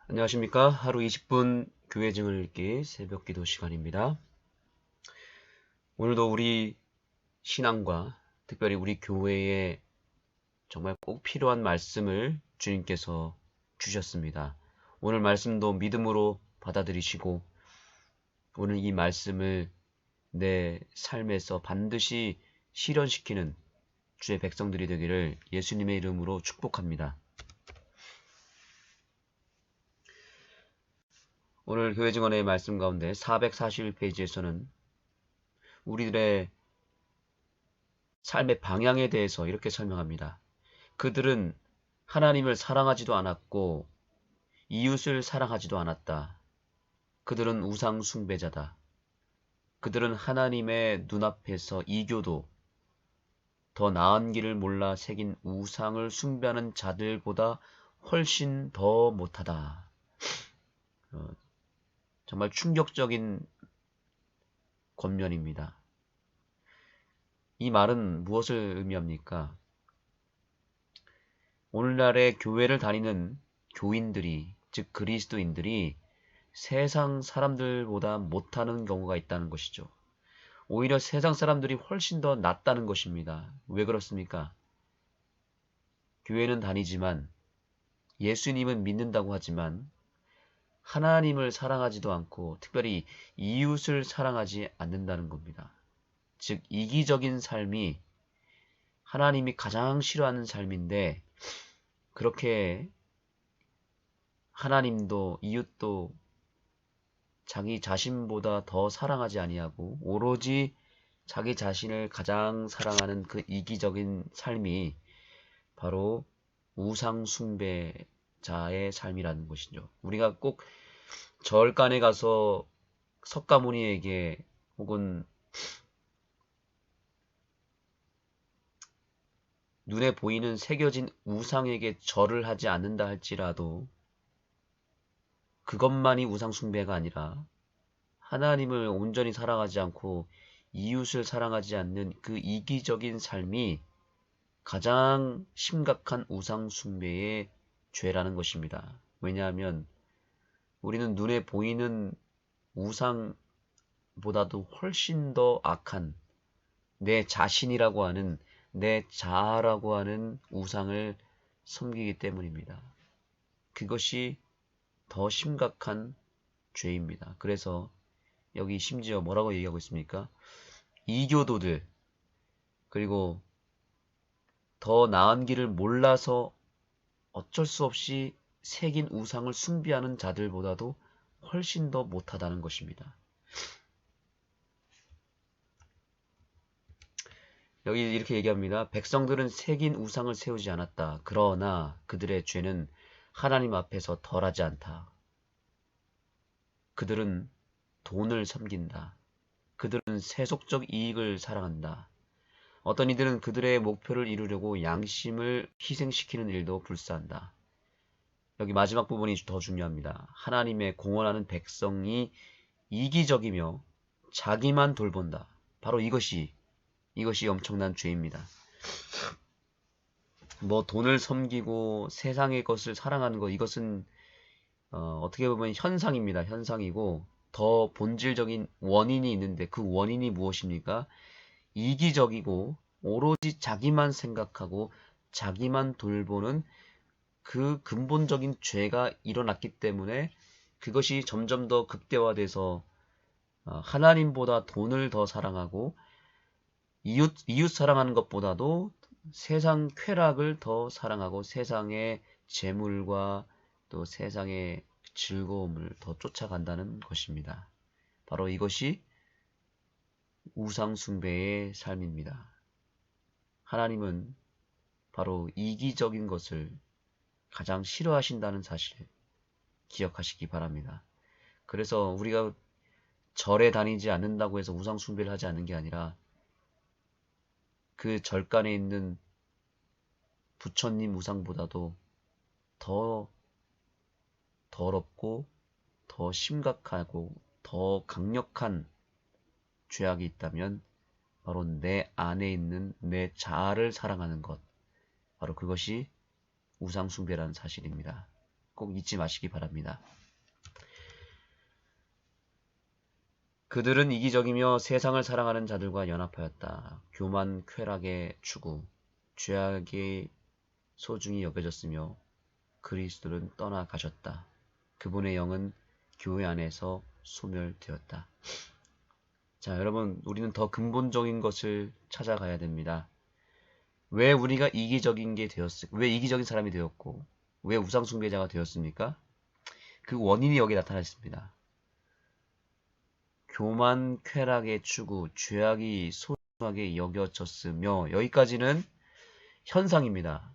안녕하십니까. 하루 20분 교회 증을 읽기 새벽 기도 시간입니다. 오늘도 우리 신앙과 특별히 우리 교회에 정말 꼭 필요한 말씀을 주님께서 주셨습니다. 오늘 말씀도 믿음으로 받아들이시고 오늘 이 말씀을 내 삶에서 반드시 실현시키는 주의 백성들이 되기를 예수님의 이름으로 축복합니다. 오늘 교회 증언의 말씀 가운데 441페이지에서는 우리들의 삶의 방향에 대해서 이렇게 설명합니다. 그들은 하나님을 사랑하지도 않았고 이웃을 사랑하지도 않았다. 그들은 우상 숭배자다. 그들은 하나님의 눈앞에서 이교도 더 나은 길을 몰라 새긴 우상을 숭배하는 자들보다 훨씬 더 못하다. 정말 충격적인 권면입니다. 이 말은 무엇을 의미합니까? 오늘날의 교회를 다니는 교인들이, 즉 그리스도인들이 세상 사람들보다 못하는 경우가 있다는 것이죠. 오히려 세상 사람들이 훨씬 더 낫다는 것입니다. 왜 그렇습니까? 교회는 다니지만 예수님은 믿는다고 하지만 하나님을 사랑하지도 않고 특별히 이웃을 사랑하지 않는다는 겁니다. 즉 이기적인 삶이 하나님이 가장 싫어하는 삶인데 그렇게 하나님도 이웃도 자기 자신보다 더 사랑하지 아니하고 오로지 자기 자신을 가장 사랑하는 그 이기적인 삶이 바로 우상 숭배자의 삶이라는 것이죠. 우리가 꼭 절간에 가서 석가모니에게 혹은 눈에 보이는 새겨진 우상에게 절을 하지 않는다 할지라도 그것만이 우상 숭배가 아니라 하나님을 온전히 사랑하지 않고 이웃을 사랑하지 않는 그 이기적인 삶이 가장 심각한 우상 숭배의 죄라는 것입니다. 왜냐하면 우리는 눈에 보이는 우상보다도 훨씬 더 악한 내 자신이라고 하는 내 자아라고 하는 우상을 섬기기 때문입니다. 그것이 더 심각한 죄입니다. 그래서 여기 심지어 뭐라고 얘기하고 있습니까? 이교도들 그리고 더 나은 길을 몰라서 어쩔 수 없이 새긴 우상을 숭배하는 자들보다도 훨씬 더 못하다는 것입니다. 여기 이렇게 얘기합니다. 백성들은 새긴 우상을 세우지 않았다. 그러나 그들의 죄는 하나님 앞에서 덜하지 않다. 그들은 돈을 섬긴다. 그들은 세속적 이익을 사랑한다. 어떤 이들은 그들의 목표를 이루려고 양심을 희생시키는 일도 불사한다. 여기 마지막 부분이 더 중요합니다. 하나님의 공언하는 백성이 이기적이며 자기만 돌본다. 바로 이것이 엄청난 죄입니다. 뭐 돈을 섬기고 세상의 것을 사랑하는 것 이것은 어떻게 보면 현상입니다. 현상이고 더 본질적인 원인이 있는데 그 원인이 무엇입니까? 이기적이고 오로지 자기만 생각하고 자기만 돌보는 그 근본적인 죄가 일어났기 때문에 그것이 점점 더 극대화돼서 하나님보다 돈을 더 사랑하고 이웃 사랑하는 것보다도 세상 쾌락을 더 사랑하고 세상의 재물과 또 세상의 즐거움을 더 쫓아간다는 것입니다. 바로 이것이 우상 숭배의 삶입니다. 하나님은 바로 이기적인 것을 가장 싫어하신다는 사실을 기억하시기 바랍니다. 그래서 우리가 절에 다니지 않는다고 해서 우상 숭배를 하지 않는 게 아니라 그 절간에 있는 부처님 우상보다도 더 더럽고 더 심각하고 더 강력한 죄악이 있다면 바로 내 안에 있는 내 자아를 사랑하는 것 바로 그것이 우상 숭배라는 사실입니다. 꼭 잊지 마시기 바랍니다. 그들은 이기적이며 세상을 사랑하는 자들과 연합하였다. 교만, 쾌락의 추구, 죄악이 소중히 여겨졌으며 그리스도는 떠나가셨다. 그분의 영은 교회 안에서 소멸되었다. 자, 여러분, 우리는 더 근본적인 것을 찾아가야 됩니다. 왜 우리가 왜 이기적인 사람이 되었고, 왜 우상숭배자가 되었습니까? 그 원인이 여기에 나타나 있습니다. 교만, 쾌락의 추구, 죄악이 소중하게 여겨졌으며, 여기까지는 현상입니다.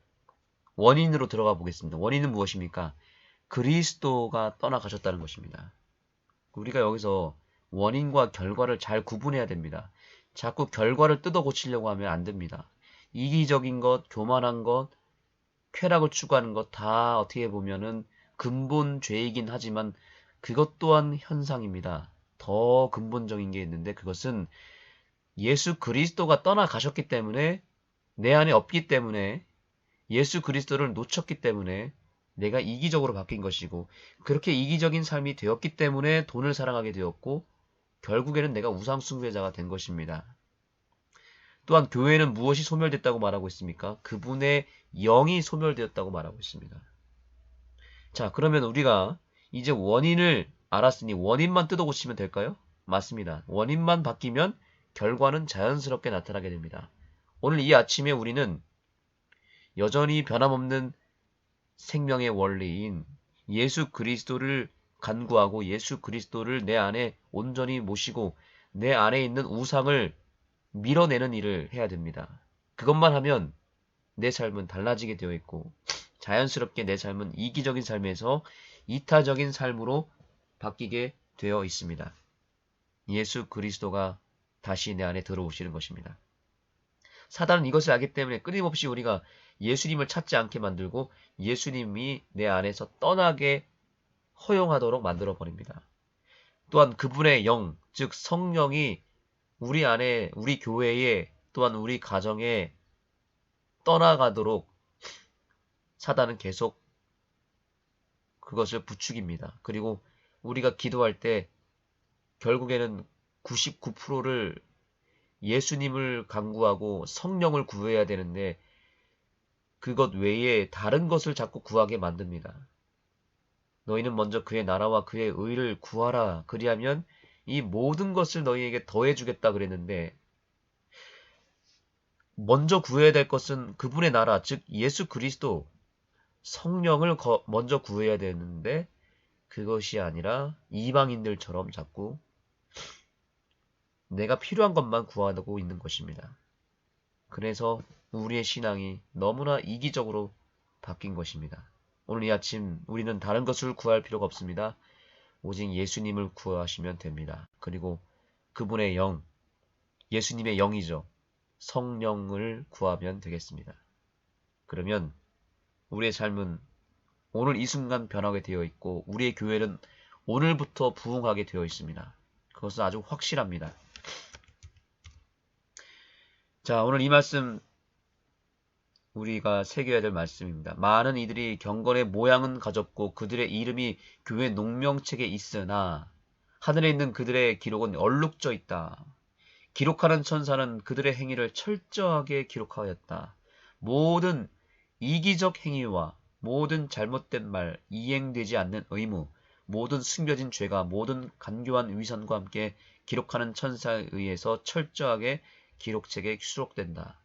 원인으로 들어가 보겠습니다. 원인은 무엇입니까? 그리스도가 떠나가셨다는 것입니다. 우리가 여기서 원인과 결과를 잘 구분해야 됩니다. 자꾸 결과를 뜯어 고치려고 하면 안 됩니다. 이기적인 것, 교만한 것, 쾌락을 추구하는 것 다 어떻게 보면은 근본 죄이긴 하지만 그것 또한 현상입니다. 더 근본적인 게 있는데 그것은 예수 그리스도가 떠나가셨기 때문에 내 안에 없기 때문에 예수 그리스도를 놓쳤기 때문에 내가 이기적으로 바뀐 것이고 그렇게 이기적인 삶이 되었기 때문에 돈을 사랑하게 되었고 결국에는 내가 우상숭배자가 된 것입니다. 또한 교회는 무엇이 소멸됐다고 말하고 있습니까? 그분의 영이 소멸되었다고 말하고 있습니다. 자, 그러면 우리가 이제 원인을 알았으니 원인만 뜯어 고치면 될까요? 맞습니다. 원인만 바뀌면 결과는 자연스럽게 나타나게 됩니다. 오늘 이 아침에 우리는 여전히 변함없는 생명의 원리인 예수 그리스도를 간구하고 예수 그리스도를 내 안에 온전히 모시고 내 안에 있는 우상을 밀어내는 일을 해야 됩니다. 그것만 하면 내 삶은 달라지게 되어 있고 자연스럽게 내 삶은 이기적인 삶에서 이타적인 삶으로 바뀌게 되어 있습니다. 예수 그리스도가 다시 내 안에 들어오시는 것입니다. 사단은 이것을 알기 때문에 끊임없이 우리가 예수님을 찾지 않게 만들고 예수님이 내 안에서 떠나게 허용하도록 만들어 버립니다. 또한 그분의 영, 즉 성령이 우리 안에, 우리 교회에 또한 우리 가정에 떠나가도록 사단은 계속 그것을 부추깁니다. 그리고 우리가 기도할 때 결국에는 99%를 예수님을 간구하고 성령을 구해야 되는데 그것 외에 다른 것을 자꾸 구하게 만듭니다. 너희는 먼저 그의 나라와 그의 의를 구하라. 그리하면 이 모든 것을 너희에게 더해주겠다 그랬는데 먼저 구해야 될 것은 그분의 나라, 즉 예수 그리스도 성령을 먼저 구해야 되는데 그것이 아니라 이방인들처럼 자꾸 내가 필요한 것만 구하고 있는 것입니다. 그래서 우리의 신앙이 너무나 이기적으로 바뀐 것입니다. 오늘 이 아침 우리는 다른 것을 구할 필요가 없습니다. 오직 예수님을 구하시면 됩니다. 그리고 그분의 영, 예수님의 영이죠. 성령을 구하면 되겠습니다. 그러면 우리의 삶은 오늘 이 순간 변하게 되어 있고 우리의 교회는 오늘부터 부흥하게 되어 있습니다. 그것은 아주 확실합니다. 자, 오늘 이 말씀 우리가 새겨야 될 말씀입니다. 많은 이들이 경건의 모양은 가졌고 그들의 이름이 교회 농명책에 있으나 하늘에 있는 그들의 기록은 얼룩져 있다. 기록하는 천사는 그들의 행위를 철저하게 기록하였다. 모든 이기적 행위와 모든 잘못된 말, 이행되지 않는 의무, 모든 숨겨진 죄가 모든 간교한 위선과 함께 기록하는 천사에 의해서 철저하게 기록책에 수록된다.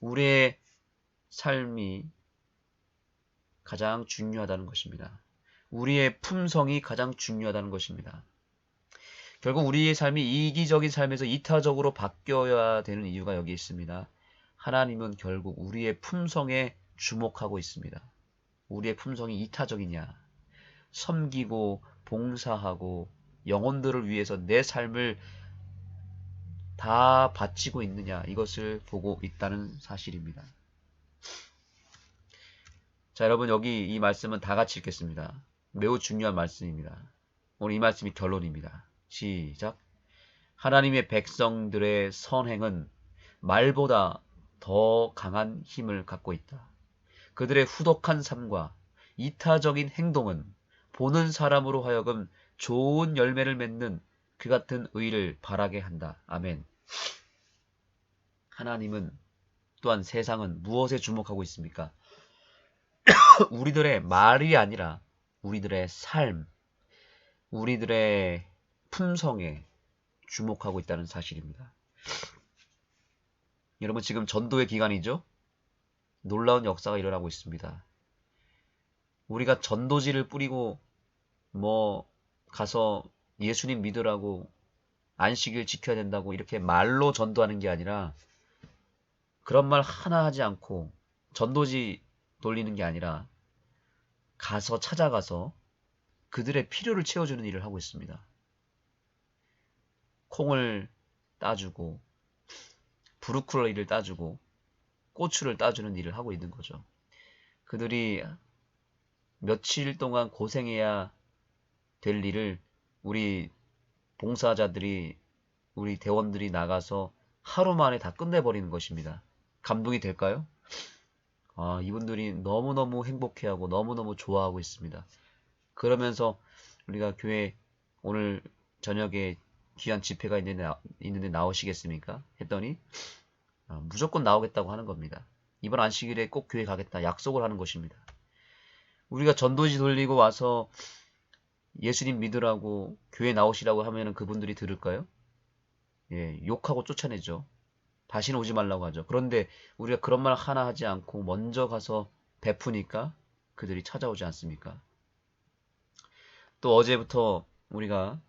우리의 삶이 가장 중요하다는 것입니다. 우리의 품성이 가장 중요하다는 것입니다. 결국 우리의 삶이 이기적인 삶에서 이타적으로 바뀌어야 되는 이유가 여기 있습니다. 하나님은 결국 우리의 품성에 주목하고 있습니다. 우리의 품성이 이타적이냐, 섬기고 봉사하고 영혼들을 위해서 내 삶을 다 바치고 있느냐, 이것을 보고 있다는 사실입니다. 자, 여러분 여기 이 말씀은 다 같이 읽겠습니다. 매우 중요한 말씀입니다. 오늘 이 말씀이 결론입니다. 시작. 하나님의 백성들의 선행은 말보다 더 강한 힘을 갖고 있다. 그들의 후덕한 삶과 이타적인 행동은 보는 사람으로 하여금 좋은 열매를 맺는 그 같은 의를 바라게 한다. 아멘. 하나님은 또한 세상은 무엇에 주목하고 있습니까? 우리들의 말이 아니라 우리들의 삶, 우리들의 품성에 주목하고 있다는 사실입니다. 여러분 지금 전도의 기간이죠? 놀라운 역사가 일어나고 있습니다. 우리가 전도지를 뿌리고 가서 예수님 믿으라고 안식일 지켜야 된다고 이렇게 말로 전도하는 게 아니라 그런 말 하나 하지 않고 전도지 돌리는 게 아니라 찾아가서 그들의 필요를 채워주는 일을 하고 있습니다. 콩을 따주고 브루클리를 따주고 고추를 따주는 일을 하고 있는 거죠. 그들이 며칠 동안 고생해야 될 일을 우리 봉사자들이 우리 대원들이 나가서 하루 만에 다 끝내버리는 것입니다. 감동이 될까요? 이분들이 너무너무 행복해하고 너무너무 좋아하고 있습니다. 그러면서 우리가 교회 오늘 저녁에 귀한 집회가 있는데 나오시겠습니까? 했더니 무조건 나오겠다고 하는 겁니다. 이번 안식일에 꼭 교회 가겠다 약속을 하는 것입니다. 우리가 전도지 돌리고 와서 예수님 믿으라고 교회 나오시라고 하면은 그분들이 들을까요? 예, 욕하고 쫓아내죠. 다시는 오지 말라고 하죠. 그런데 우리가 그런 말 하나 하지 않고 먼저 가서 베푸니까 그들이 찾아오지 않습니까? 또 어제부터 우리가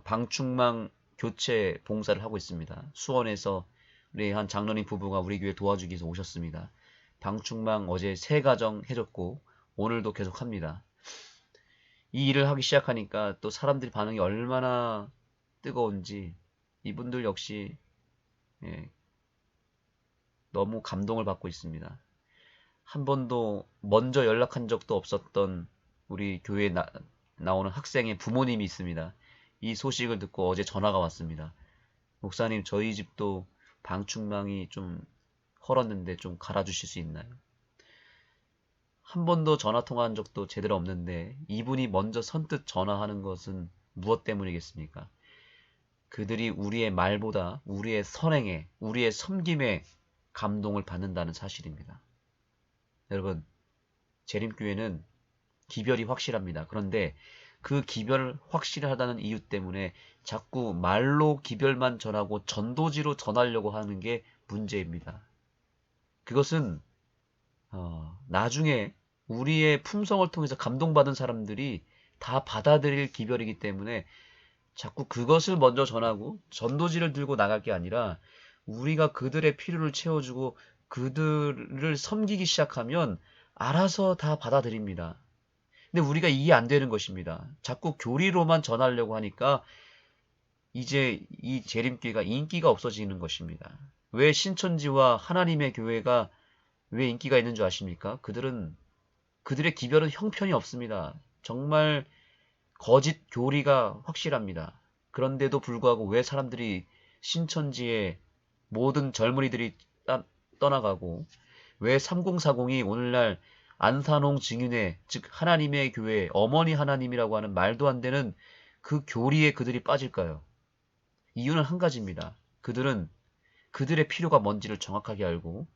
방충망 교체 봉사를 하고 있습니다. 수원에서 우리 한 장로님 부부가 우리 교회 도와주기 위해서 오셨습니다. 방충망 어제 3가정 해줬고 오늘도 계속 합니다. 이 일을 하기 시작하니까 또 사람들이 반응이 얼마나 뜨거운지 이분들 역시 너무 감동을 받고 있습니다. 한 번도 먼저 연락한 적도 없었던 우리 교회에 나오는 학생의 부모님이 있습니다. 이 소식을 듣고 어제 전화가 왔습니다. 목사님, 저희 집도 방충망이 좀 헐었는데 좀 갈아주실 수 있나요? 한 번도 전화 통화한 적도 제대로 없는데 이분이 먼저 선뜻 전화하는 것은 무엇 때문이겠습니까? 그들이 우리의 말보다 우리의 선행에, 우리의 섬김에 감동을 받는다는 사실입니다. 여러분, 재림교회는 기별이 확실합니다. 그런데 그 기별 확실하다는 이유 때문에 자꾸 말로 기별만 전하고 전도지로 전하려고 하는 게 문제입니다. 그것은 나중에 우리의 품성을 통해서 감동받은 사람들이 다 받아들일 기별이기 때문에 자꾸 그것을 먼저 전하고 전도지를 들고 나갈 게 아니라 우리가 그들의 필요를 채워주고 그들을 섬기기 시작하면 알아서 다 받아들입니다. 근데 우리가 이해 안 되는 것입니다. 자꾸 교리로만 전하려고 하니까 이제 이 재림교회가 인기가 없어지는 것입니다. 왜 신천지와 하나님의 교회가 왜 인기가 있는 줄 아십니까? 그들의 기별은 형편이 없습니다. 정말 거짓 교리가 확실합니다. 그런데도 불구하고 왜 사람들이 신천지에 모든 젊은이들이 떠나가고 왜 3040이 오늘날 안산홍 증인회, 즉 하나님의 교회, 어머니 하나님이라고 하는 말도 안 되는 그 교리에 그들이 빠질까요? 이유는 한 가지입니다. 그들은 그들의 필요가 뭔지를 정확하게 알고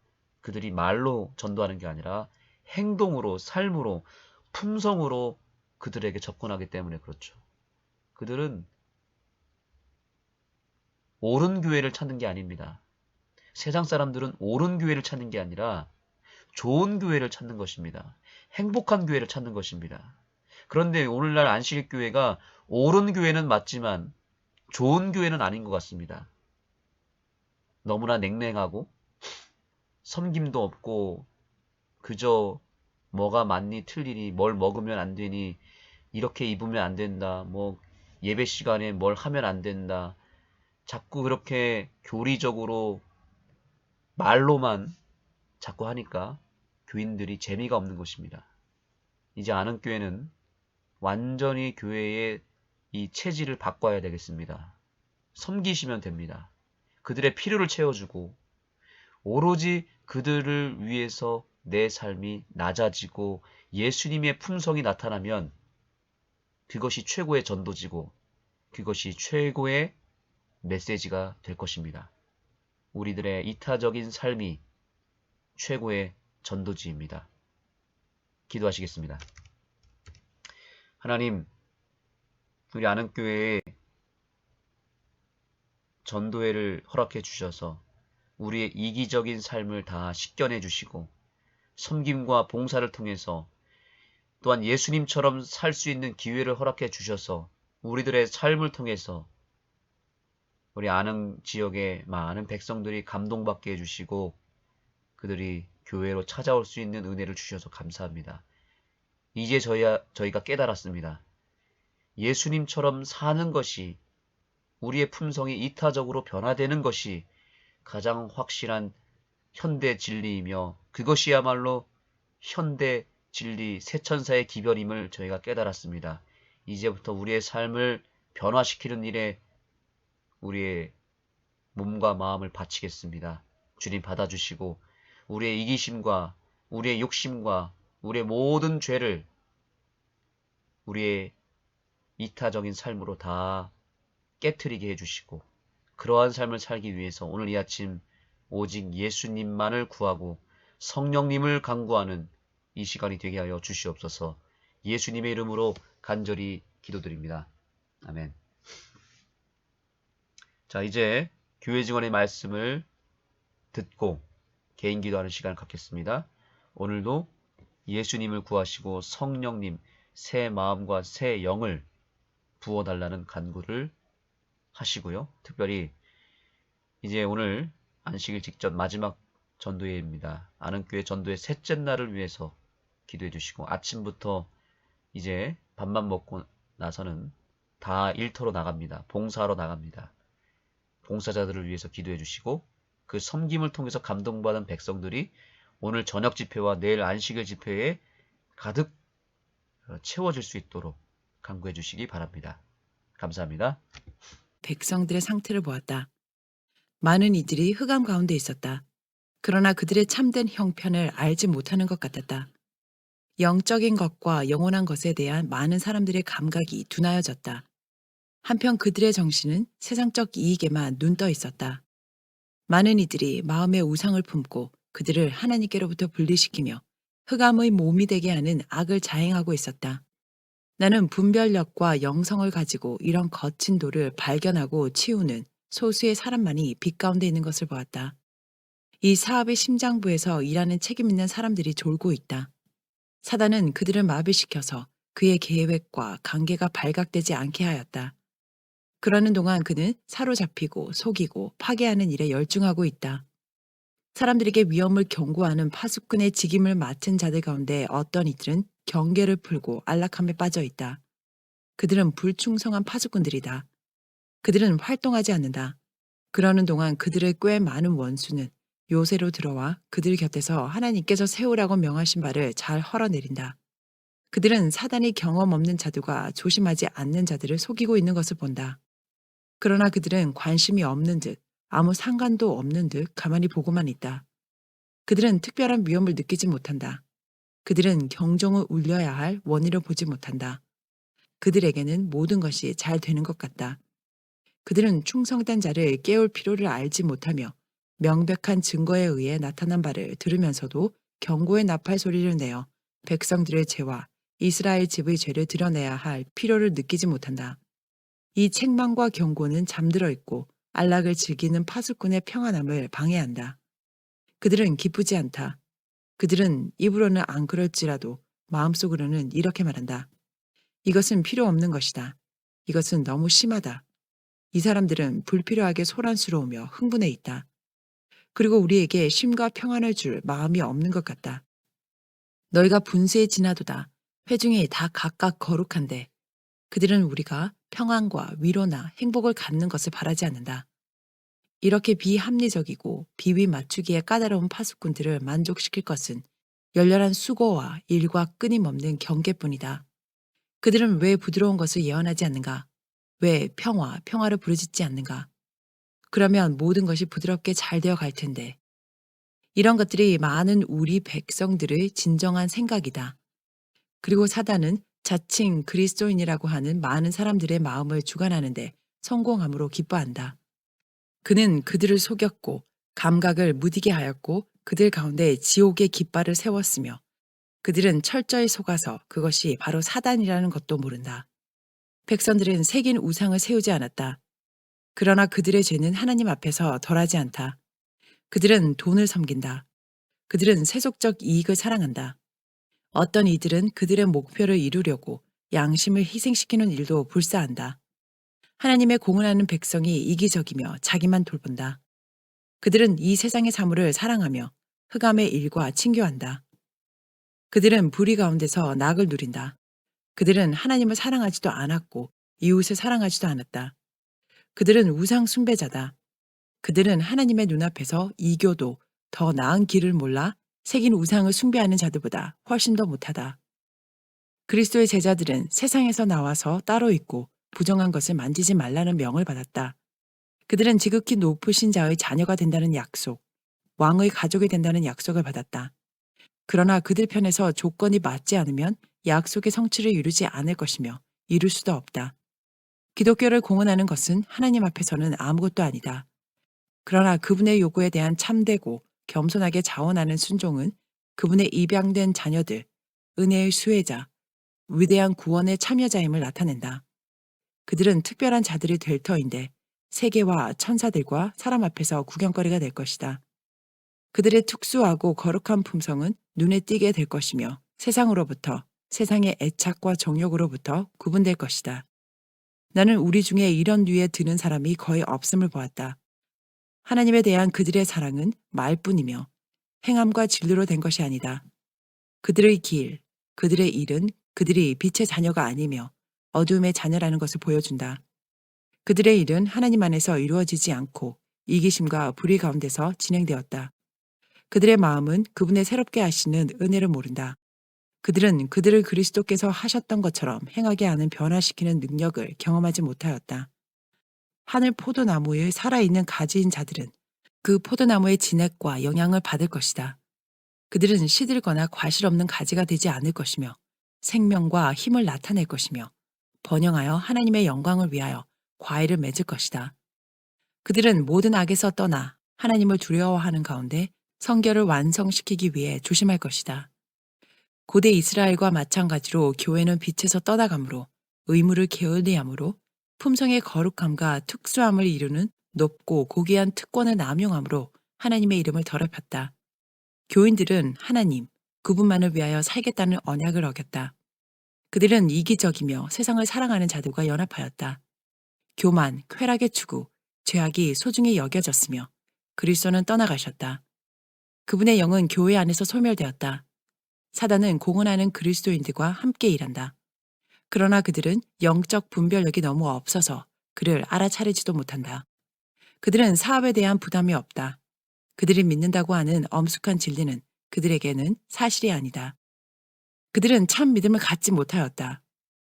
그들이 말로 전도하는 게 아니라 행동으로, 삶으로, 품성으로 그들에게 접근하기 때문에 그렇죠. 그들은 옳은 교회를 찾는 게 아닙니다. 세상 사람들은 옳은 교회를 찾는 게 아니라 좋은 교회를 찾는 것입니다. 행복한 교회를 찾는 것입니다. 그런데 오늘날 안식일교회가 옳은 교회는 맞지만 좋은 교회는 아닌 것 같습니다. 너무나 냉랭하고 섬김도 없고 그저 뭐가 맞니 틀리니 뭘 먹으면 안 되니 이렇게 입으면 안 된다. 예배 시간에 뭘 하면 안 된다. 자꾸 그렇게 교리적으로 말로만 자꾸 하니까 교인들이 재미가 없는 것입니다. 이제 아는교회는 완전히 교회의 이 체질을 바꿔야 되겠습니다. 섬기시면 됩니다. 그들의 필요를 채워주고 오로지 그들을 위해서 내 삶이 낮아지고 예수님의 품성이 나타나면 그것이 최고의 전도지고 그것이 최고의 메시지가 될 것입니다. 우리들의 이타적인 삶이 최고의 전도지입니다. 기도하시겠습니다. 하나님, 우리 아는교회에 전도회를 허락해 주셔서 우리의 이기적인 삶을 다 식견해 주시고 섬김과 봉사를 통해서 또한 예수님처럼 살 수 있는 기회를 허락해 주셔서 우리들의 삶을 통해서 우리 안흥 지역의 많은 백성들이 감동받게 해주시고 그들이 교회로 찾아올 수 있는 은혜를 주셔서 감사합니다. 이제 저희가 깨달았습니다. 예수님처럼 사는 것이 우리의 품성이 이타적으로 변화되는 것이 가장 확실한 현대 진리이며 그것이야말로 현대 진리 새천사의 기별임을 저희가 깨달았습니다. 이제부터 우리의 삶을 변화시키는 일에 우리의 몸과 마음을 바치겠습니다. 주님 받아주시고 우리의 이기심과 우리의 욕심과 우리의 모든 죄를 우리의 이타적인 삶으로 다 깨트리게 해주시고 그러한 삶을 살기 위해서 오늘 이 아침 오직 예수님만을 구하고 성령님을 간구하는 이 시간이 되게 하여 주시옵소서. 예수님의 이름으로 간절히 기도드립니다. 아멘. 자, 이제 교회 증언의 말씀을 듣고 개인 기도하는 시간을 갖겠습니다. 오늘도 예수님을 구하시고 성령님 새 마음과 새 영을 부어달라는 간구를 하시고요. 특별히 이제 오늘 안식일 직전 마지막 전도회입니다. 아는교회 전도회 셋째 날을 위해서 기도해 주시고 아침부터 이제 밥만 먹고 나서는 다 일터로 나갑니다. 봉사하러 나갑니다. 봉사자들을 위해서 기도해 주시고 그 섬김을 통해서 감동받은 백성들이 오늘 저녁 집회와 내일 안식일 집회에 가득 채워질 수 있도록 간구해 주시기 바랍니다. 감사합니다. 백성들의 상태를 보았다. 많은 이들이 흑암 가운데 있었다. 그러나 그들의 참된 형편을 알지 못하는 것 같았다. 영적인 것과 영원한 것에 대한 많은 사람들의 감각이 둔하여졌다. 한편 그들의 정신은 세상적 이익에만 눈떠 있었다. 많은 이들이 마음의 우상을 품고 그들을 하나님께로부터 분리시키며 흑암의 몸이 되게 하는 악을 자행하고 있었다. 나는 분별력과 영성을 가지고 이런 거친 돌을 발견하고 치우는 소수의 사람만이 빛 가운데 있는 것을 보았다. 이 사업의 심장부에서 일하는 책임 있는 사람들이 졸고 있다. 사단은 그들을 마비시켜서 그의 계획과 관계가 발각되지 않게 하였다. 그러는 동안 그는 사로잡히고 속이고 파괴하는 일에 열중하고 있다. 사람들에게 위험을 경고하는 파수꾼의 직임을 맡은 자들 가운데 어떤 이들은 경계를 풀고 안락함에 빠져 있다. 그들은 불충성한 파수꾼들이다. 그들은 활동하지 않는다. 그러는 동안 그들의 꽤 많은 원수는 요새로 들어와 그들 곁에서 하나님께서 세우라고 명하신 바를 잘 헐어내린다. 그들은 사단이 경험 없는 자들과 조심하지 않는 자들을 속이고 있는 것을 본다. 그러나 그들은 관심이 없는 듯 아무 상관도 없는 듯 가만히 보고만 있다. 그들은 특별한 위험을 느끼지 못한다. 그들은 경종을 울려야 할 원인을 보지 못한다. 그들에게는 모든 것이 잘 되는 것 같다. 그들은 충성된 자를 깨울 필요를 알지 못하며 명백한 증거에 의해 나타난 바를 들으면서도 경고의 나팔 소리를 내어 백성들의 죄와 이스라엘 집의 죄를 드러내야 할 필요를 느끼지 못한다. 이 책망과 경고는 잠들어 있고 안락을 즐기는 파수꾼의 평안함을 방해한다. 그들은 기쁘지 않다. 그들은 입으로는 안 그럴지라도 마음속으로는 이렇게 말한다. 이것은 필요 없는 것이다. 이것은 너무 심하다. 이 사람들은 불필요하게 소란스러우며 흥분해 있다. 그리고 우리에게 쉼과 평안을 줄 마음이 없는 것 같다. 너희가 분수에 지나도다. 회중이 다 각각 거룩한데 그들은 우리가 평안과 위로나 행복을 갖는 것을 바라지 않는다. 이렇게 비합리적이고 비위 맞추기에 까다로운 파수꾼들을 만족시킬 것은 열렬한 수고와 일과 끊임없는 경계뿐이다. 그들은 왜 부드러운 것을 예언하지 않는가? 왜 평화를 부르짖지 않는가? 그러면 모든 것이 부드럽게 잘 되어 갈 텐데. 이런 것들이 많은 우리 백성들의 진정한 생각이다. 그리고 사단은 자칭 그리스도인이라고 하는 많은 사람들의 마음을 주관하는데 성공함으로 기뻐한다. 그는 그들을 속였고 감각을 무디게 하였고 그들 가운데 지옥의 깃발을 세웠으며 그들은 철저히 속아서 그것이 바로 사단이라는 것도 모른다. 백성들은 새긴 우상을 세우지 않았다. 그러나 그들의 죄는 하나님 앞에서 덜하지 않다. 그들은 돈을 섬긴다. 그들은 세속적 이익을 사랑한다. 어떤 이들은 그들의 목표를 이루려고 양심을 희생시키는 일도 불사한다. 하나님의 공헌하는 백성이 이기적이며 자기만 돌본다. 그들은 이 세상의 사물을 사랑하며 흑암의 일과 친교한다. 그들은 불의 가운데서 낙을 누린다. 그들은 하나님을 사랑하지도 않았고 이웃을 사랑하지도 않았다. 그들은 우상 숭배자다. 그들은 하나님의 눈앞에서 이교도 더 나은 길을 몰라 새긴 우상을 숭배하는 자들보다 훨씬 더 못하다. 그리스도의 제자들은 세상에서 나와서 따로 있고 부정한 것을 만지지 말라는 명을 받았다. 그들은 지극히 높으신 자의 자녀가 된다는 약속, 왕의 가족이 된다는 약속을 받았다. 그러나 그들 편에서 조건이 맞지 않으면 약속의 성취를 이루지 않을 것이며 이룰 수도 없다. 기독교를 공언하는 것은 하나님 앞에서는 아무것도 아니다. 그러나 그분의 요구에 대한 참되고 겸손하게 자원하는 순종은 그분의 입양된 자녀들, 은혜의 수혜자, 위대한 구원의 참여자임을 나타낸다. 그들은 특별한 자들이 될 터인데 세계와 천사들과 사람 앞에서 구경거리가 될 것이다. 그들의 특수하고 거룩한 품성은 눈에 띄게 될 것이며 세상으로부터, 세상의 애착과 정욕으로부터 구분될 것이다. 나는 우리 중에 이런 류에 드는 사람이 거의 없음을 보았다. 하나님에 대한 그들의 사랑은 말뿐이며 행함과 진리로 된 것이 아니다. 그들의 길, 그들의 일은 그들이 빛의 자녀가 아니며 어두움의 자녀라는 것을 보여준다. 그들의 일은 하나님 안에서 이루어지지 않고 이기심과 불의 가운데서 진행되었다. 그들의 마음은 그분의 새롭게 하시는 은혜를 모른다. 그들은 그들을 그리스도께서 하셨던 것처럼 행하게 하는 변화시키는 능력을 경험하지 못하였다. 하늘 포도나무의 살아있는 가지인 자들은 그 포도나무의 진액과 영향을 받을 것이다. 그들은 시들거나 과실 없는 가지가 되지 않을 것이며 생명과 힘을 나타낼 것이며 번영하여 하나님의 영광을 위하여 과일을 맺을 것이다. 그들은 모든 악에서 떠나 하나님을 두려워하는 가운데 성결을 완성시키기 위해 조심할 것이다. 고대 이스라엘과 마찬가지로 교회는 빛에서 떠나가므로 의무를 게을리함으로 품성의 거룩함과 특수함을 이루는 높고 고귀한 특권을 남용함으로 하나님의 이름을 더럽혔다. 교인들은 하나님, 그분만을 위하여 살겠다는 언약을 어겼다. 그들은 이기적이며 세상을 사랑하는 자들과 연합하였다. 교만, 쾌락의 추구, 죄악이 소중히 여겨졌으며 그리스도는 떠나가셨다. 그분의 영은 교회 안에서 소멸되었다. 사단은 공언하는 그리스도인들과 함께 일한다. 그러나 그들은 영적 분별력이 너무 없어서 그를 알아차리지도 못한다. 그들은 사업에 대한 부담이 없다. 그들이 믿는다고 하는 엄숙한 진리는 그들에게는 사실이 아니다. 그들은 참 믿음을 갖지 못하였다.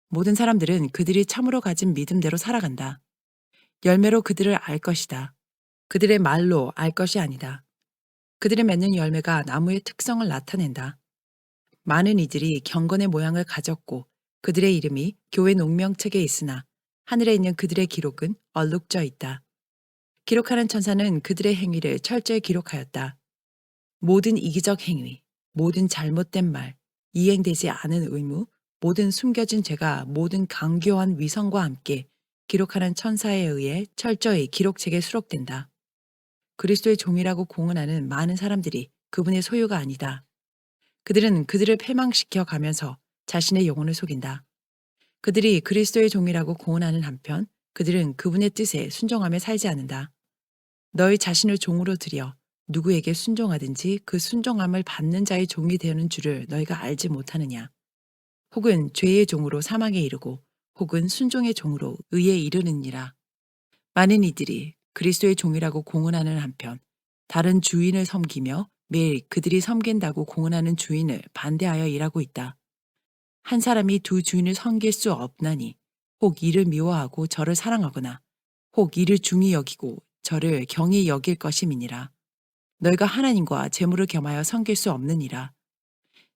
모든 사람들은 그들이 참으로 가진 믿음대로 살아간다. 열매로 그들을 알 것이다. 그들의 말로 알 것이 아니다. 그들의 맺는 열매가 나무의 특성을 나타낸다. 많은 이들이 경건의 모양을 가졌고 그들의 이름이 교회 농명책에 있으나 하늘에 있는 그들의 기록은 얼룩져 있다. 기록하는 천사는 그들의 행위를 철저히 기록하였다. 모든 이기적 행위, 모든 잘못된 말, 이행되지 않은 의무, 모든 숨겨진 죄가 모든 강교한 위선과 함께 기록하는 천사에 의해 철저히 기록책에 수록된다. 그리스도의 종이라고 공언하는 많은 사람들이 그분의 소유가 아니다. 그들은 그들을 패망시켜 가면서 자신의 영혼을 속인다. 그들이 그리스도의 종이라고 공언하는 한편 그들은 그분의 뜻에 순종하며 살지 않는다. 너희 자신을 종으로 들여 누구에게 순종하든지 그 순종함을 받는 자의 종이 되는 줄을 너희가 알지 못하느냐. 혹은 죄의 종으로 사망에 이르고 혹은 순종의 종으로 의에 이르느니라. 많은 이들이 그리스도의 종이라고 공언하는 한편 다른 주인을 섬기며 매일 그들이 섬긴다고 공언하는 주인을 반대하여 일하고 있다. 한 사람이 두 주인을 섬길 수 없나니 혹 이를 미워하고 저를 사랑하거나 혹 이를 중히 여기고 저를 경히 여길 것임이니라. 너희가 하나님과 재물을 겸하여 섬길 수 없느니라.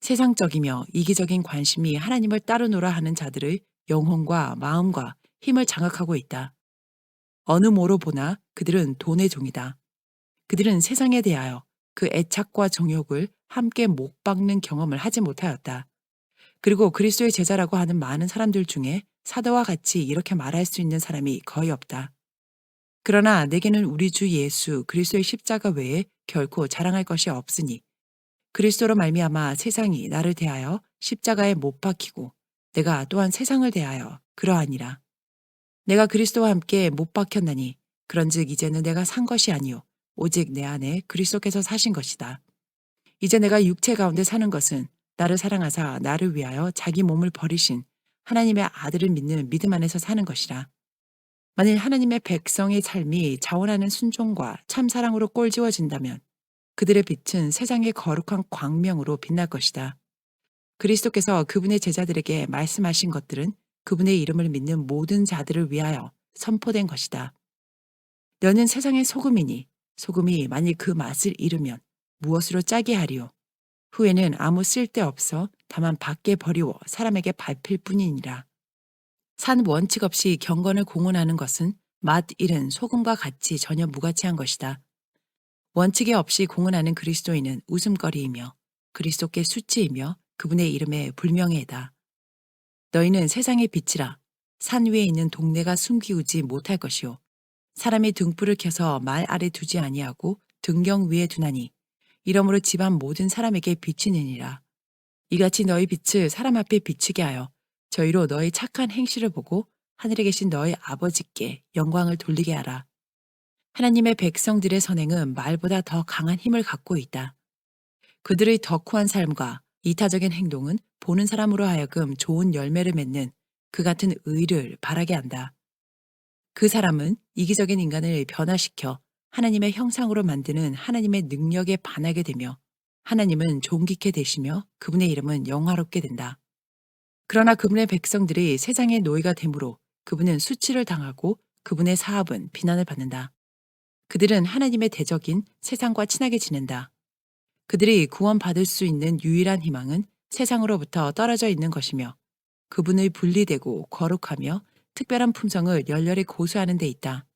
세상적이며 이기적인 관심이 하나님을 따르노라 하는 자들의 영혼과 마음과 힘을 장악하고 있다. 어느 모로 보나 그들은 돈의 종이다. 그들은 세상에 대하여 그 애착과 정욕을 함께 못 박는 경험을 하지 못하였다. 그리고 그리스도의 제자라고 하는 많은 사람들 중에 사도와 같이 이렇게 말할 수 있는 사람이 거의 없다. 그러나 내게는 우리 주 예수 그리스도의 십자가 외에 결코 자랑할 것이 없으니 그리스도로 말미암아 세상이 나를 대하여 십자가에 못 박히고 내가 또한 세상을 대하여 그러하니라. 내가 그리스도와 함께 못 박혔나니 그런즉 이제는 내가 산 것이 아니요 오직 내 안에 그리스도께서 사신 것이다. 이제 내가 육체 가운데 사는 것은 나를 사랑하사 나를 위하여 자기 몸을 버리신 하나님의 아들을 믿는 믿음 안에서 사는 것이라. 만일 하나님의 백성의 삶이 자원하는 순종과 참사랑으로 꼴지워진다면 그들의 빛은 세상의 거룩한 광명으로 빛날 것이다. 그리스도께서 그분의 제자들에게 말씀하신 것들은 그분의 이름을 믿는 모든 자들을 위하여 선포된 것이다. 너는 세상의 소금이니 소금이 만일 그 맛을 잃으면 무엇으로 짜게 하리요? 후에는 아무 쓸데없어 다만 밖에 버리워 사람에게 밟힐 뿐이니라. 산 원칙 없이 경건을 공언하는 것은 맛 잃은 소금과 같이 전혀 무가치한 것이다. 원칙이 없이 공언하는 그리스도인은 웃음거리이며 그리스도께 수치이며 그분의 이름에 불명예다. 너희는 세상의 빛이라. 산 위에 있는 동네가 숨기우지 못할 것이요. 사람이 등불을 켜서 말 아래 두지 아니하고 등경 위에 두나니 이러므로 집안 모든 사람에게 비치느니라. 이같이 너희 빛을 사람 앞에 비치게 하여 저희로 너희 착한 행실을 보고 하늘에 계신 너희 아버지께 영광을 돌리게 하라. 하나님의 백성들의 선행은 말보다 더 강한 힘을 갖고 있다. 그들의 덕후한 삶과 이타적인 행동은 보는 사람으로 하여금 좋은 열매를 맺는 그 같은 의를 바라게 한다. 그 사람은 이기적인 인간을 변화시켜 하나님의 형상으로 만드는 하나님의 능력에 반하게 되며 하나님은 존귀케 되시며 그분의 이름은 영화롭게 된다. 그러나 그분의 백성들이 세상의 노예가 되므로 그분은 수치를 당하고 그분의 사업은 비난을 받는다. 그들은 하나님의 대적인 세상과 친하게 지낸다. 그들이 구원받을 수 있는 유일한 희망은 세상으로부터 떨어져 있는 것이며 그분의 분리되고 거룩하며 특별한 품성을 열렬히 고수하는 데 있다.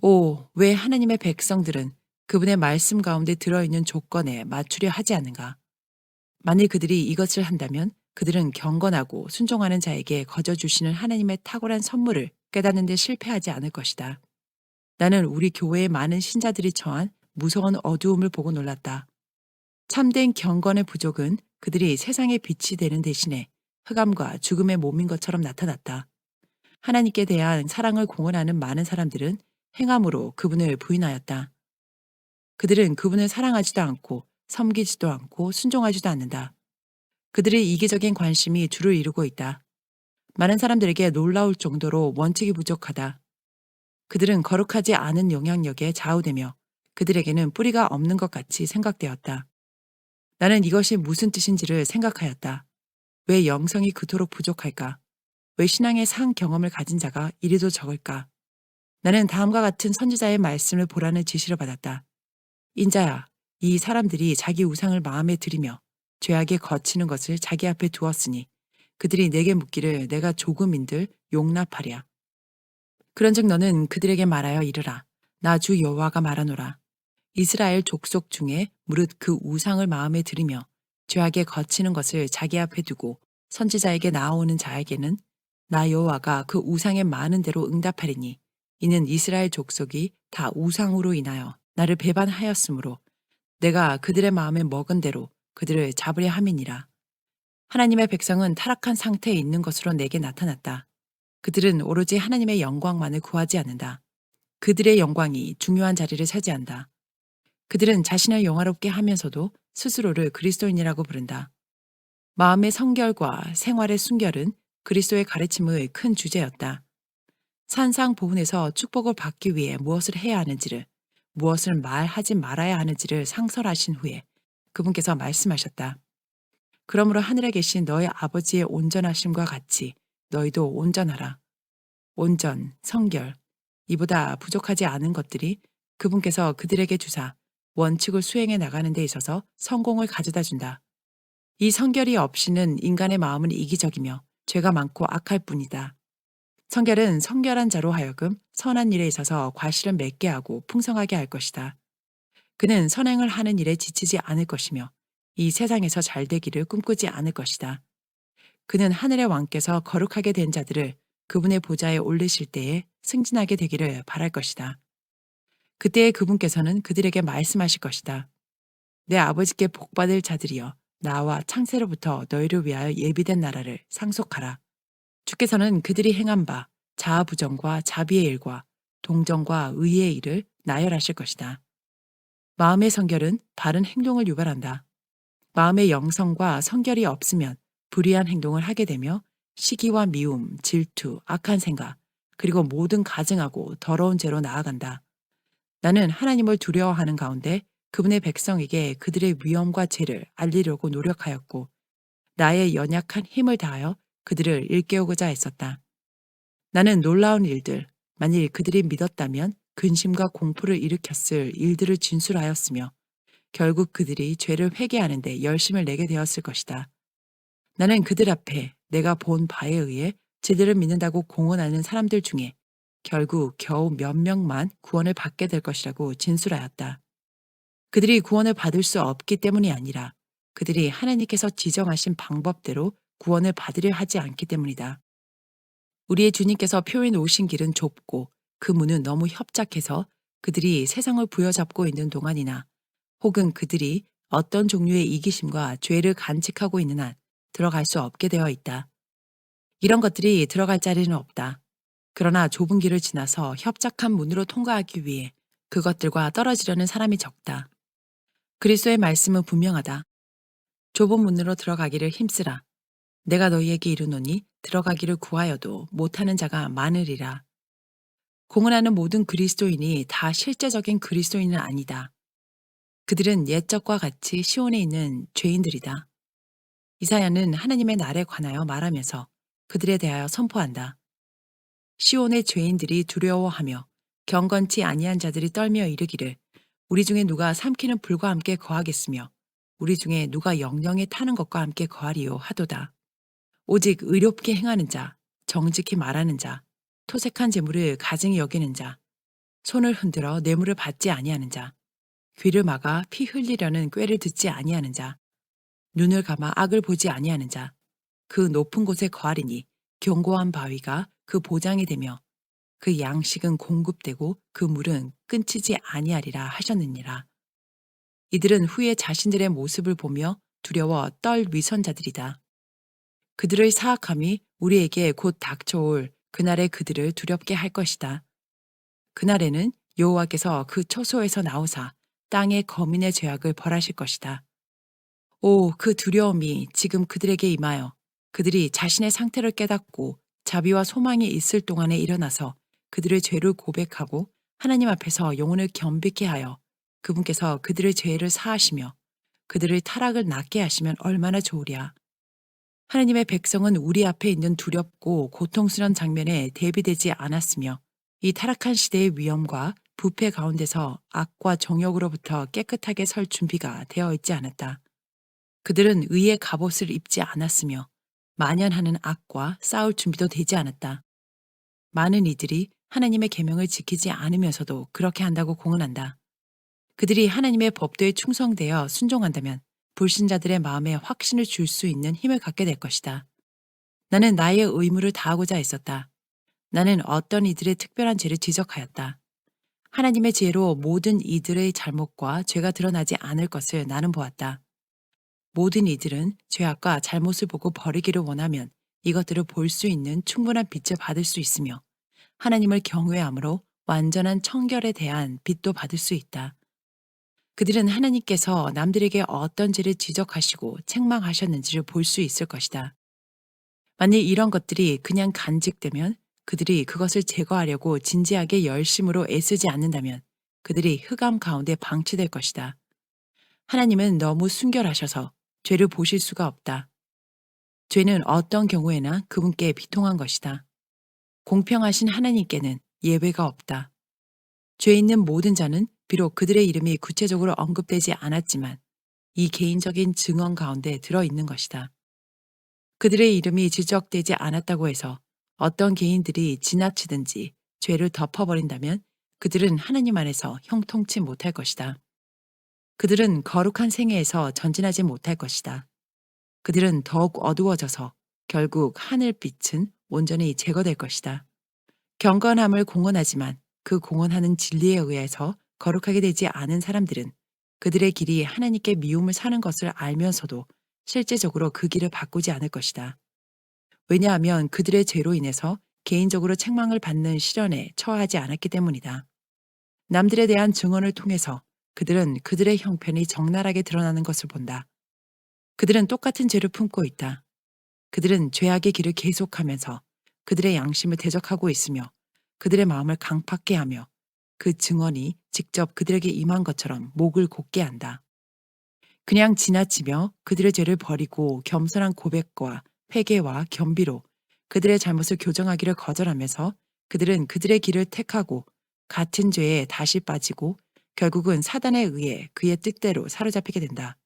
오, 왜 하나님의 백성들은 그분의 말씀 가운데 들어있는 조건에 맞추려 하지 않는가? 만일 그들이 이것을 한다면 그들은 경건하고 순종하는 자에게 거저주시는 하나님의 탁월한 선물을 깨닫는 데 실패하지 않을 것이다. 나는 우리 교회의 많은 신자들이 처한 무서운 어두움을 보고 놀랐다. 참된 경건의 부족은 그들이 세상의 빛이 되는 대신에 흑암과 죽음의 몸인 것처럼 나타났다. 하나님께 대한 사랑을 공언하는 많은 사람들은 행함으로 그분을 부인하였다. 그들은 그분을 사랑하지도 않고 섬기지도 않고 순종하지도 않는다. 그들의 이기적인 관심이 주를 이루고 있다. 많은 사람들에게 놀라울 정도로 원칙이 부족하다. 그들은 거룩하지 않은 영향력에 좌우되며 그들에게는 뿌리가 없는 것 같이 생각되었다. 나는 이것이 무슨 뜻인지를 생각하였다. 왜 영성이 그토록 부족할까? 왜 신앙의 상 경험을 가진 자가 이리도 적을까? 나는 다음과 같은 선지자의 말씀을 보라는 지시를 받았다. 인자야, 이 사람들이 자기 우상을 마음에 들이며 죄악에 거치는 것을 자기 앞에 두었으니 그들이 내게 묻기를 내가 조금인들 용납하랴. 그런즉 너는 그들에게 말하여 이르라. 나 주 여호와가 말하노라. 이스라엘 족속 중에 무릇 그 우상을 마음에 들이며 죄악에 거치는 것을 자기 앞에 두고 선지자에게 나아오는 자에게는 나 여호와가 그 우상에 많은 대로 응답하리니 이는 이스라엘 족속이 다 우상으로 인하여 나를 배반하였으므로 내가 그들의 마음에 먹은 대로 그들을 잡으려 함이니라. 하나님의 백성은 타락한 상태에 있는 것으로 내게 나타났다. 그들은 오로지 하나님의 영광만을 구하지 않는다. 그들의 영광이 중요한 자리를 차지한다. 그들은 자신을 영화롭게 하면서도 스스로를 그리스도인이라고 부른다. 마음의 성결과 생활의 순결은 그리스도의 가르침의 큰 주제였다. 산상보훈에서 축복을 받기 위해 무엇을 해야 하는지를, 무엇을 말하지 말아야 하는지를 상설하신 후에 그분께서 말씀하셨다. 그러므로 하늘에 계신 너희 아버지의 온전하심과 같이 너희도 온전하라. 온전, 성결, 이보다 부족하지 않은 것들이 그분께서 그들에게 주사 원칙을 수행해 나가는 데 있어서 성공을 가져다 준다. 이 성결이 없이는 인간의 마음은 이기적이며 죄가 많고 악할 뿐이다. 성결은 성결한 자로 하여금 선한 일에 있어서 과실을 맺게 하고 풍성하게 할 것이다. 그는 선행을 하는 일에 지치지 않을 것이며 이 세상에서 잘 되기를 꿈꾸지 않을 것이다. 그는 하늘의 왕께서 거룩하게 된 자들을 그분의 보좌에 올리실 때에 승진하게 되기를 바랄 것이다. 그때에 그분께서는 그들에게 말씀하실 것이다. 내 아버지께 복받을 자들이여, 나와 창세로부터 너희를 위하여 예비된 나라를 상속하라. 주께서는 그들이 행한 바 자아부정과 자비의 일과 동정과 의의 일을 나열하실 것이다. 마음의 성결은 바른 행동을 유발한다. 마음의 영성과 성결이 없으면 불의한 행동을 하게 되며 시기와 미움, 질투, 악한 생각, 그리고 모든 가증하고 더러운 죄로 나아간다. 나는 하나님을 두려워하는 가운데 그분의 백성에게 그들의 위험과 죄를 알리려고 노력하였고 나의 연약한 힘을 다하여 그들을 일깨우고자 했었다. 나는 놀라운 일들, 만일 그들이 믿었다면 근심과 공포를 일으켰을 일들을 진술하였으며 결국 그들이 죄를 회개하는 데 열심을 내게 되었을 것이다. 나는 그들 앞에 내가 본 바에 의해 제대로 믿는다고 공언하는 사람들 중에 결국 겨우 몇 명만 구원을 받게 될 것이라고 진술하였다. 그들이 구원을 받을 수 없기 때문이 아니라 그들이 하나님께서 지정하신 방법대로 구원을 받으려 하지 않기 때문이다. 우리의 주님께서 표해 놓으신 길은 좁고 그 문은 너무 협착해서 그들이 세상을 부여잡고 있는 동안이나 혹은 그들이 어떤 종류의 이기심과 죄를 간직하고 있는 한 들어갈 수 없게 되어 있다. 이런 것들이 들어갈 자리는 없다. 그러나 좁은 길을 지나서 협착한 문으로 통과하기 위해 그것들과 떨어지려는 사람이 적다. 그리스도의 말씀은 분명하다. 좁은 문으로 들어가기를 힘쓰라. 내가 너희에게 이르노니 들어가기를 구하여도 못하는 자가 많으리라. 공언하는 모든 그리스도인이 다 실제적인 그리스도인은 아니다. 그들은 옛적과 같이 시온에 있는 죄인들이다. 이사야는 하나님의 날에 관하여 말하면서 그들에 대하여 선포한다. 시온의 죄인들이 두려워하며 경건치 아니한 자들이 떨며 이르기를 우리 중에 누가 삼키는 불과 함께 거하겠으며 우리 중에 누가 영영에 타는 것과 함께 거하리요 하도다. 오직 의롭게 행하는 자, 정직히 말하는 자, 토색한 재물을 가증히 여기는 자, 손을 흔들어 뇌물을 받지 아니하는 자, 귀를 막아 피 흘리려는 꾀를 듣지 아니하는 자, 눈을 감아 악을 보지 아니하는 자, 그 높은 곳에 거하리니 견고한 바위가 그 보장이 되며 그 양식은 공급되고 그 물은 끊치지 아니하리라 하셨느니라. 이들은 후에 자신들의 모습을 보며 두려워 떨 위선자들이다. 그들의 사악함이 우리에게 곧 닥쳐올 그날에 그들을 두렵게 할 것이다. 그날에는 여호와께서 그 처소에서 나오사 땅의 거민의 죄악을 벌하실 것이다. 오, 그 두려움이 지금 그들에게 임하여 그들이 자신의 상태를 깨닫고 자비와 소망이 있을 동안에 일어나서 그들의 죄를 고백하고 하나님 앞에서 영혼을 겸비케 하여 그분께서 그들의 죄를 사하시며 그들의 타락을 낫게 하시면 얼마나 좋으랴. 하나님의 백성은 우리 앞에 있는 두렵고 고통스러운 장면에 대비되지 않았으며 이 타락한 시대의 위험과 부패 가운데서 악과 정욕으로부터 깨끗하게 설 준비가 되어 있지 않았다. 그들은 의의 갑옷을 입지 않았으며 만연하는 악과 싸울 준비도 되지 않았다. 많은 이들이 하나님의 계명을 지키지 않으면서도 그렇게 한다고 공언한다. 그들이 하나님의 법도에 충성되어 순종한다면 불신자들의 마음에 확신을 줄 수 있는 힘을 갖게 될 것이다. 나는 나의 의무를 다하고자 했었다. 나는 어떤 이들의 특별한 죄를 지적하였다. 하나님의 지혜로 모든 이들의 잘못과 죄가 드러나지 않을 것을 나는 보았다. 모든 이들은 죄악과 잘못을 보고 버리기를 원하면 이것들을 볼 수 있는 충분한 빛을 받을 수 있으며 하나님을 경외함으로 완전한 청결에 대한 빛도 받을 수 있다. 그들은 하나님께서 남들에게 어떤 죄를 지적하시고 책망하셨는지를 볼 수 있을 것이다. 만일 이런 것들이 그냥 간직되면 그들이 그것을 제거하려고 진지하게 열심으로 애쓰지 않는다면 그들이 흑암 가운데 방치될 것이다. 하나님은 너무 순결하셔서 죄를 보실 수가 없다. 죄는 어떤 경우에나 그분께 비통한 것이다. 공평하신 하나님께는 예외가 없다. 죄 있는 모든 자는 비록 그들의 이름이 구체적으로 언급되지 않았지만 이 개인적인 증언 가운데 들어있는 것이다. 그들의 이름이 지적되지 않았다고 해서 어떤 개인들이 지나치든지 죄를 덮어버린다면 그들은 하나님 안에서 형통치 못할 것이다. 그들은 거룩한 생애에서 전진하지 못할 것이다. 그들은 더욱 어두워져서 결국 하늘빛은 온전히 제거될 것이다. 경건함을 공언하지만 그 공언하는 진리에 의해서 거룩하게 되지 않은 사람들은 그들의 길이 하나님께 미움을 사는 것을 알면서도 실제적으로 그 길을 바꾸지 않을 것이다. 왜냐하면 그들의 죄로 인해서 개인적으로 책망을 받는 시련에 처하지 않았기 때문이다. 남들에 대한 증언을 통해서 그들은 그들의 형편이 적나라하게 드러나는 것을 본다. 그들은 똑같은 죄를 품고 있다. 그들은 죄악의 길을 계속하면서 그들의 양심을 대적하고 있으며 그들의 마음을 강팍게 하며 그 증언이 직접 그들에게 임한 것처럼 목을 곧게 한다. 그냥 지나치며 그들의 죄를 버리고 겸손한 고백과 회개와 겸비로 그들의 잘못을 교정하기를 거절하면서 그들은 그들의 길을 택하고 같은 죄에 다시 빠지고 결국은 사단에 의해 그의 뜻대로 사로잡히게 된다.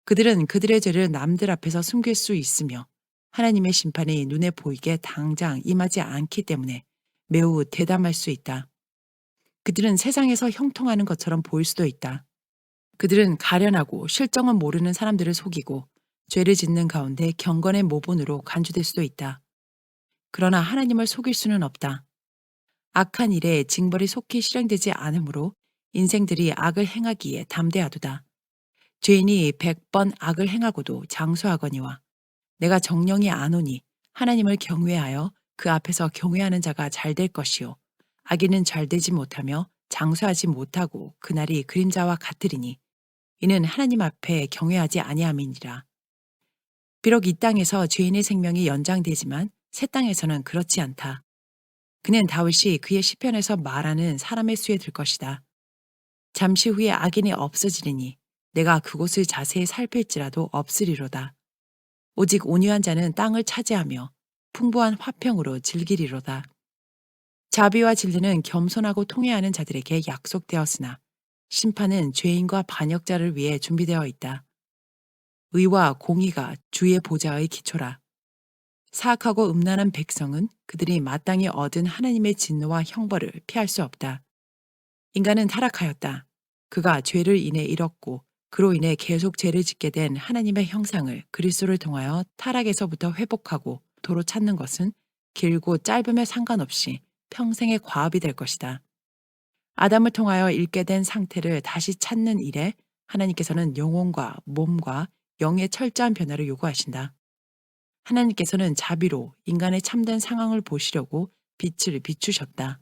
그들은 그들의 죄를 남들 앞에서 숨길 수 있으며 하나님의 심판이 눈에 보이게 당장 임하지 않기 때문에 매우 대담할 수 있다. 그들은 세상에서 형통하는 것처럼 보일 수도 있다. 그들은 가련하고 실정은 모르는 사람들을 속이고 죄를 짓는 가운데 경건의 모본으로 간주될 수도 있다. 그러나 하나님을 속일 수는 없다. 악한 일에 징벌이 속히 실행되지 않으므로 인생들이 악을 행하기에 담대하도다. 죄인이 100번 악을 행하고도 장수하거니와 내가 정령이 안 오니 하나님을 경외하여 그 앞에서 경외하는 자가 잘 될 것이요 악인은 잘 되지 못하며 장수하지 못하고 그날이 그림자와 같으리니 이는 하나님 앞에 경외하지 아니함이니라. 비록 이 땅에서 죄인의 생명이 연장되지만 새 땅에서는 그렇지 않다. 그는 다윗이 그의 시편에서 말하는 사람의 수에 들 것이다. 잠시 후에 악인이 없어지리니 내가 그곳을 자세히 살필지라도 없으리로다. 오직 온유한 자는 땅을 차지하며 풍부한 화평으로 즐기리로다. 자비와 진리는 겸손하고 통회하는 자들에게 약속되었으나 심판은 죄인과 반역자를 위해 준비되어 있다. 의와 공의가 주의 보좌의 기초라. 사악하고 음란한 백성은 그들이 마땅히 얻은 하나님의 진노와 형벌을 피할 수 없다. 인간은 타락하였다. 그가 죄를 인해 잃었고 그로 인해 계속 죄를 짓게 된 하나님의 형상을 그리스도를 통하여 타락에서부터 회복하고 도로 찾는 것은 길고 짧음에 상관없이 평생의 과업이 될 것이다. 아담을 통하여 잃게 된 상태를 다시 찾는 일에 하나님께서는 영혼과 몸과 영의 철저한 변화를 요구하신다. 하나님께서는 자비로 인간의 참된 상황을 보시려고 빛을 비추셨다.